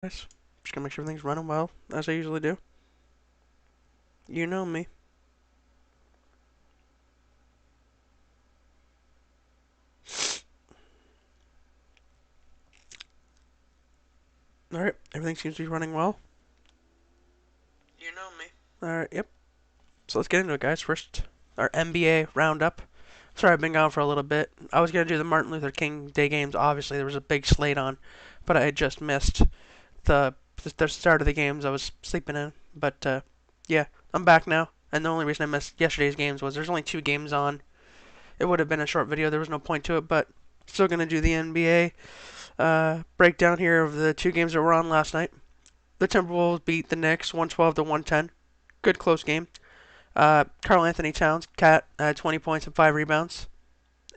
Nice. Just gonna make sure everything's running well, as I usually do. You know me. Alright, everything seems to be running well. You know me. Alright, yep. So let's get into it, guys. First, our NBA Roundup. Sorry, I've been gone for a little bit. I was gonna do the Martin Luther King Day games. Obviously, there was a big slate on, but I had just missed the the start of the games. I was sleeping in. But yeah, I'm back now. And the only reason I missed yesterday's games was there's only 2 games on. It would have been a short video. There was no point to it, but still gonna do the NBA breakdown here of the 2 games that were on last night. The Timberwolves beat the Knicks 112 to 110. Good close game. Karl Anthony Towns, Cat, had 20 points and 5 rebounds.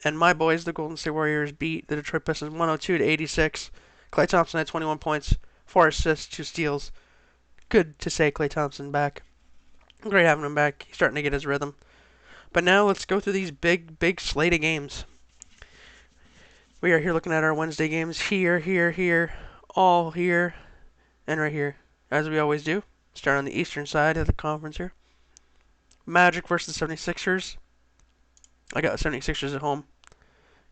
And my boys, the Golden State Warriors, beat the Detroit Pistons 102 to 86. Klay Thompson had 21 points, 4 assists, 2 steals. Good to say Klay Thompson back. Great having him back. He's starting to get his rhythm. But now let's go through these big slate of games. We are here looking at our Wednesday games. Here, all here, and right here, as we always do. Start on the eastern side of the conference here. Magic versus 76ers. I got the 76ers at home.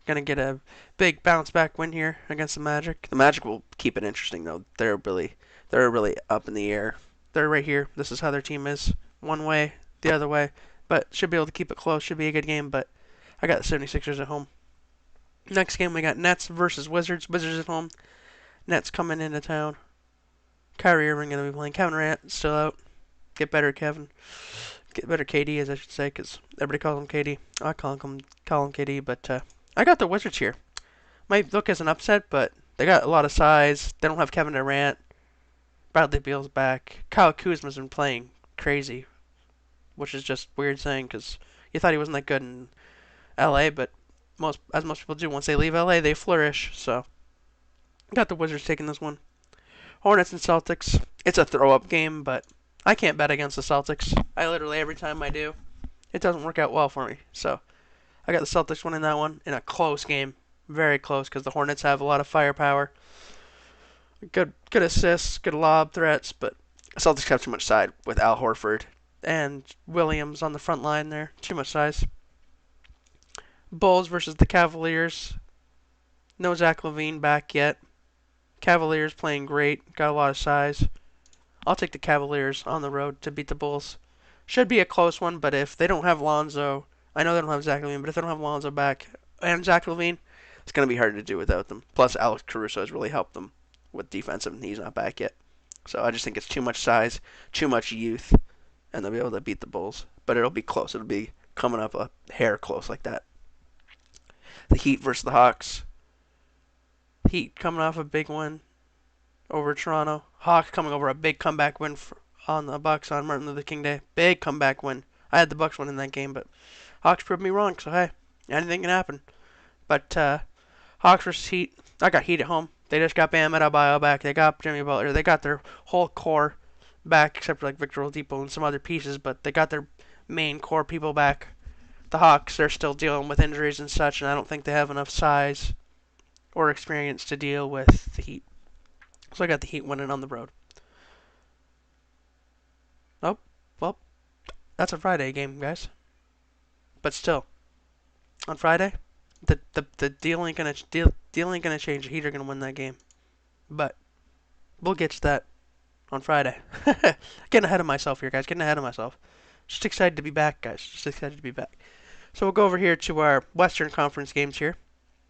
Gonna get a big bounce back win here against the Magic. The Magic will keep it interesting though. They're really up in the air. They're right here. This is how their team is. One way, the other way. But should be able to keep it close. Should be a good game, but I got the 76ers at home. Next game we got Nets versus Wizards. Wizards at home. Nets coming into town. Kyrie Irving gonna be playing. Kevin Durant still out. Get better, Kevin. Get better, KD, as I should say, because everybody calls him KD. I call him KD, but I got the Wizards here. Might look as an upset, but they got a lot of size. They don't have Kevin Durant. Bradley Beal's back. Kyle Kuzma's been playing crazy, which is just weird saying because you thought he wasn't that good in LA, but most people do, once they leave LA, they flourish. So got the Wizards taking this one. Hornets and Celtics. It's a throw-up game, but I can't bet against the Celtics. I literally every time I do, it doesn't work out well for me. So I got the Celtics winning that one in a close game, very close, because the Hornets have a lot of firepower. Good assists, good lob threats, but Celtics have too much side with Al Horford and Williams on the front line there. Too much size. Bulls versus the Cavaliers. No Zach LaVine back yet. Cavaliers playing great, got a lot of size. I'll take the Cavaliers on the road to beat the Bulls. Should be a close one, but if they don't have Lonzo, I know they don't have Zach LaVine, but if they don't have Lonzo back and Zach LaVine, it's going to be hard to do without them. Plus, Alex Caruso has really helped them with defensive, and he's not back yet. So I just think it's too much size, too much youth, and they'll be able to beat the Bulls. But it'll be close. It'll be coming up a hair close like that. The Heat versus the Hawks. Heat coming off a big win over Toronto. Hawks coming over a big comeback win on the Bucks on Martin Luther King Day. Big comeback win. I had the Bucks winning that game, but Hawks proved me wrong. So hey, anything can happen. But Hawks versus Heat. I got Heat at home. They just got Bam Adebayo back. They got Jimmy Butler. They got their whole core back, except for like Victor Oladipo and some other pieces. But they got their main core people back. The Hawks, they're still dealing with injuries and such, and I don't think they have enough size or experience to deal with the Heat. So I got the Heat winning on the road. Oh, well, that's a Friday game, guys. But still, on Friday, the deal ain't gonna change. The Heat are gonna win that game. But we'll get to that on Friday. Getting ahead of myself here, guys. Getting ahead of myself. Just excited to be back, guys. Just excited to be back. So we'll go over here to our Western Conference games here.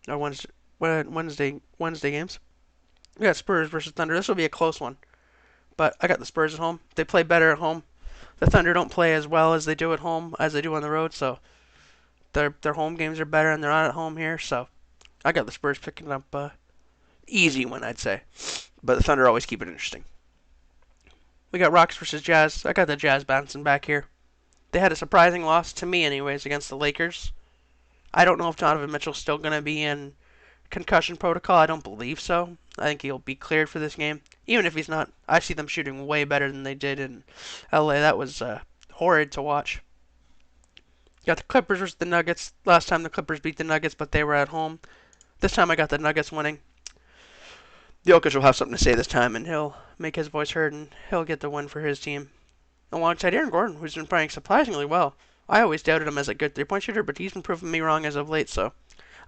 Our Wednesday games. We got Spurs versus Thunder. This will be a close one, but I got the Spurs at home. They play better at home. The Thunder don't play as well as they do at home as they do on the road, so their home games are better, and they're not at home here. So I got the Spurs picking up easy one, I'd say. But the Thunder always keep it interesting. We got Rocks versus Jazz. I got the Jazz bouncing back here. They had a surprising loss to me, anyways, against the Lakers. I don't know if Donovan Mitchell's still gonna be in concussion protocol. I don't believe so. I think he'll be cleared for this game. Even if he's not, I see them shooting way better than they did in LA. That was horrid to watch. Got the Clippers versus the Nuggets. Last time the Clippers beat the Nuggets, but they were at home. This time I got the Nuggets winning. Jokic will have something to say this time, and he'll make his voice heard, and he'll get the win for his team. Alongside Aaron Gordon, who's been playing surprisingly well. I always doubted him as a good three-point shooter, but he's been proving me wrong as of late, so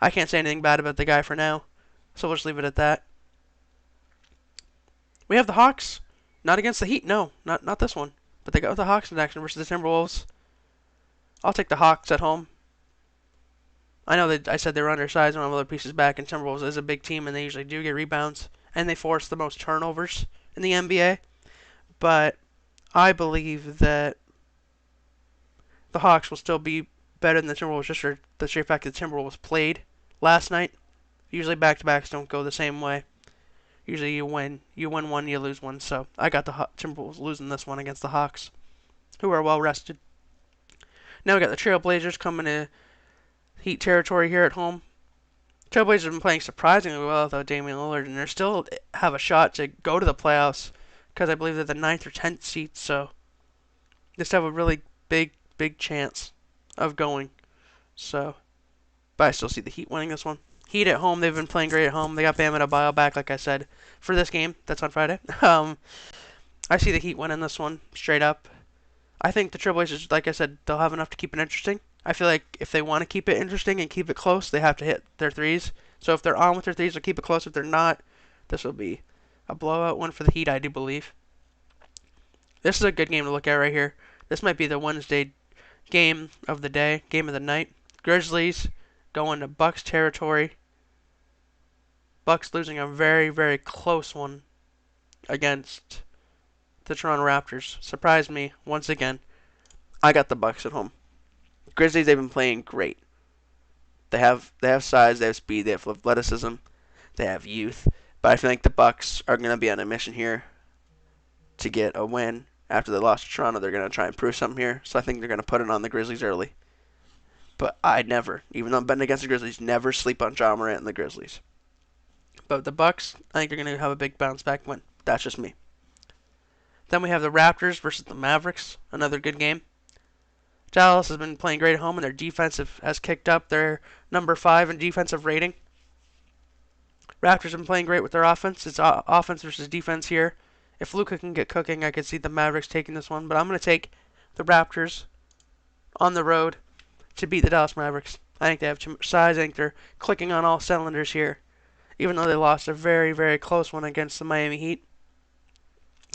I can't say anything bad about the guy for now. So we'll just leave it at that. We have the Hawks. Not against the Heat, no. Not this one. But they got the Hawks in action versus the Timberwolves. I'll take the Hawks at home. I know that I said they were undersized and one of other pieces back, and Timberwolves is a big team, and they usually do get rebounds, and they force the most turnovers in the NBA. But I believe that the Hawks will still be better than the Timberwolves just for the sheer fact that the Timberwolves played last night. Usually back-to-backs don't go the same way. Usually you win one, you lose one. So I got the Timberwolves losing this one against the Hawks, who are well rested. Now we got the Trailblazers coming to Heat territory here at home. Trailblazers have been playing surprisingly well without Damian Lillard, and they still have a shot to go to the playoffs because I believe they're the 9th or 10th seed. So they still have a really big chance of going. So, but I still see the Heat winning this one. Heat at home, they've been playing great at home. They got Bam Adebayo back, like I said, for this game. That's on Friday. I see the Heat winning this one straight up. I think the Trailblazers, like I said, they'll have enough to keep it interesting. I feel like if they want to keep it interesting and keep it close, they have to hit their threes. So if they're on with their threes, they'll keep it close. If they're not, this will be a blowout one for the Heat, I do believe. This is a good game to look at right here. This might be the Wednesday game of the day, game of the night. Grizzlies going to Bucks territory. Bucks losing a very close one against the Toronto Raptors. Surprised me once again. I got the Bucks at home. Grizzlies, they've been playing great. They have size, they have speed, they have athleticism, they have youth. But I feel like the Bucks are going to be on a mission here to get a win. After they lost to Toronto, they're going to try and prove something here. So I think they're going to put it on the Grizzlies early. But I'd never, even though I'm betting against the Grizzlies, never sleep on Ja Morant and the Grizzlies. But the Bucks, I think they're going to have a big bounce back win. That's just me. Then we have the Raptors versus the Mavericks. Another good game. Dallas has been playing great at home, and their defense has kicked up. They're number 5 in defensive rating. Raptors have been playing great with their offense. It's offense versus defense here. If Luka can get cooking, I could see the Mavericks taking this one. But I'm going to take the Raptors on the road to beat the Dallas Mavericks. I think they have too much size. I think they're clicking on all cylinders here. Even though they lost a very close one against the Miami Heat,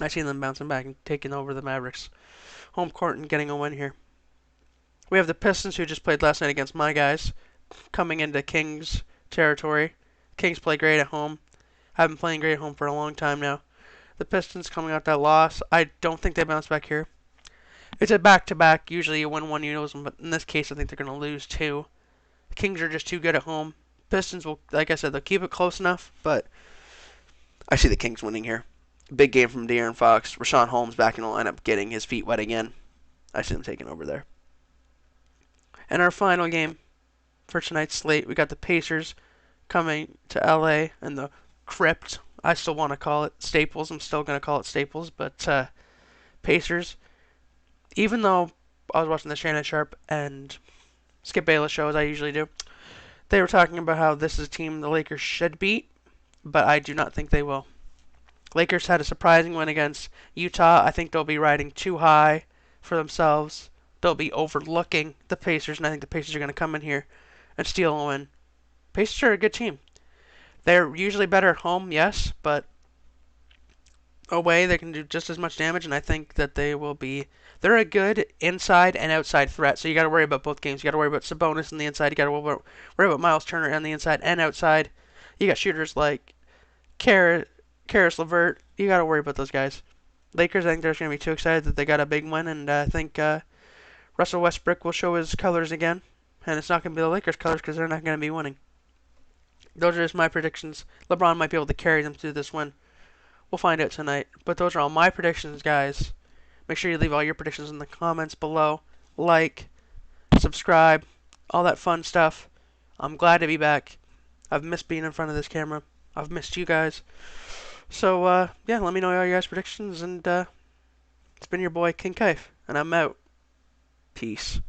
I see them bouncing back and taking over the Mavericks home court and getting a win here. We have the Pistons, who just played last night against my guys, coming into Kings territory. Kings play great at home. Have been playing great at home for a long time now. The Pistons coming out that loss, I don't think they bounce back here. It's a back-to-back. Usually you win one, you lose one, but in this case I think they're going to lose 2. The Kings are just too good at home. Pistons will, like I said, they'll keep it close enough, but I see the Kings winning here. Big game from De'Aaron Fox. Rashawn Holmes back in the lineup, getting his feet wet again. I see them taking over there. And our final game for tonight's slate, we got the Pacers coming to LA and the Crypt. I still want to call it Staples. I'm still going to call it Staples, but Pacers. Even though I was watching the Shannon Sharp and Skip Bayless show, as I usually do, they were talking about how this is a team the Lakers should beat, but I do not think they will. Lakers had a surprising win against Utah. I think they'll be riding too high for themselves. They'll be overlooking the Pacers, and I think the Pacers are going to come in here and steal a win. Pacers are a good team. They're usually better at home, yes, but away they can do just as much damage, and I think that they're a good inside and outside threat, so you got to worry about both games. You got to worry about Sabonis on the inside. You got to worry about Miles Turner on the inside and outside. You got shooters like Karis LeVert. You got to worry about those guys. Lakers, I think they're going to be too excited that they got a big win, and I think Russell Westbrook will show his colors again, and it's not going to be the Lakers' colors because they're not going to be winning. Those are just my predictions. LeBron might be able to carry them through this win. We'll find out tonight. But those are all my predictions, guys. Make sure you leave all your predictions in the comments below. Like, subscribe, all that fun stuff. I'm glad to be back. I've missed being in front of this camera. I've missed you guys. So, yeah, let me know all your guys' predictions. And it's been your boy, King Kaif, and I'm out. Peace.